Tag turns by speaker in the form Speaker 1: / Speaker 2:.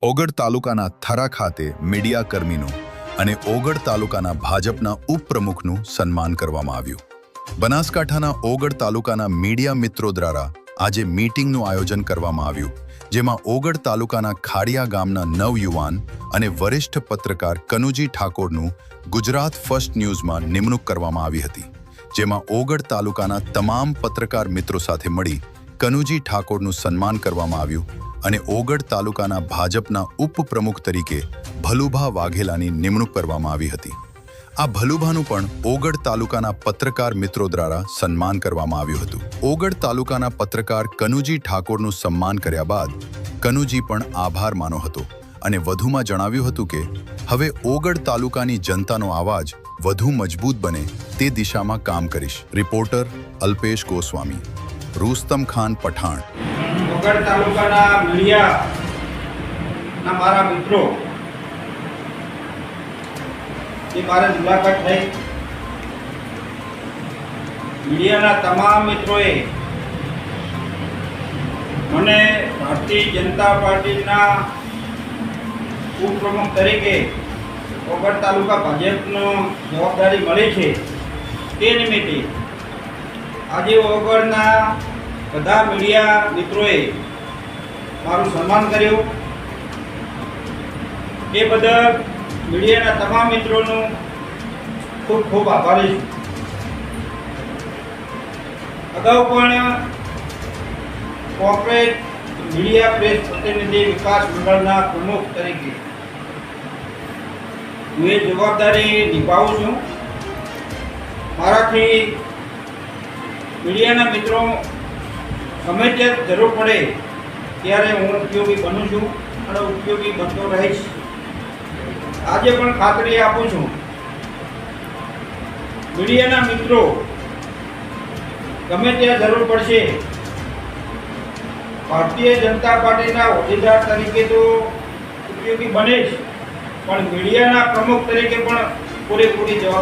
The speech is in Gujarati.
Speaker 1: ઓગળ તાલુકાના થરા ખાતે મીડિયા કર્મીનું અને ઓગળ તાલુકાના ભાજપના ઉપપ્રમુખનું સન્માન કરવામાં આવ્યું. બનાસકાંઠાના ઓગળ તાલુકાના મીડિયા મિત્રો દ્વારા આજે મીટિંગનું આયોજન કરવામાં આવ્યું, જેમાં ઓગળ તાલુકાના ખાડિયા ગામના નવયુવાન અને વરિષ્ઠ પત્રકાર કનુજી ઠાકોરનું ગુજરાત ફર્સ્ટ ન્યૂઝમાં નિમણૂક કરવામાં આવી હતી. જેમાં ઓગળ તાલુકાના તમામ પત્રકાર મિત્રો સાથે મળી કનુજી ઠાકોરનું સન્માન કરવામાં આવ્યું અને ઓગળ તાલુકાના ભાજપના ઉપપ્રમુખ તરીકે ભલુભા વાઘેલાની નિમણૂક કરવામાં આવી હતી. આ ભલુભાનું પણ ઓગળ તાલુકાના પત્રકાર મિત્રો દ્વારા સન્માન કરવામાં આવ્યું હતું. ઓગળ તાલુકાના પત્રકાર કનુજી ઠાકોરનું સન્માન કર્યા બાદ કનુજી પણ આભાર માનો હતો અને વધુમાં જણાવ્યું હતું કે હવે ઓગળ તાલુકાની જનતાનો અવાજ વધુ મજબૂત બને તે દિશામાં કામ કરીશ. રિપોર્ટર અલ્પેશ ગોસ્વામી, રુસ્તમ ખાન પઠાણ.
Speaker 2: ઓગળ તાલુકાના મીડિયાના મારા મિત્રો જે મારે મુલાકાત થઈ, મીડિયાના તમામ મિત્રોએ મને ભારતીય જનતા પાર્ટીના ઉપપ્રમુખ તરીકે ઓગળ તાલુકા ભાજપનો જવાબદારી મળી છે. તે નિમિત્તે આજે ઓગળના બધા મીડિયા મિત્રોએ મારું સન્માન કર્યું. એ બદલ મીડિયાના તમામ મિત્રોનું ખૂબ ખૂબ આભારી છું. અગાઉ પણ કોર્પોરેટ મીડિયા પ્રેસ પ્રતિનિધિ વિકાસ મંડળના પ્રમુખ તરીકે હું એ જવાબદારી નિભાવું છું. મારાથી મીડિયાના મિત્રો ગમે ત્યારે જરૂર પડે ત્યારે હું ઉપયોગી બનું છું અને ઉપયોગી બનતો રહીશ. આજે પણ ખાતરી આપું છું, મીડિયાના મિત્રો ગમે ત્યાં જરૂર પડશે, ભારતીય જનતા પાર્ટીના હોદ્દેદાર તરીકે તો ઉપયોગી બને જ, પણ મીડિયાના પ્રમુખ તરીકે પણ પૂરેપૂરી જવાબદારી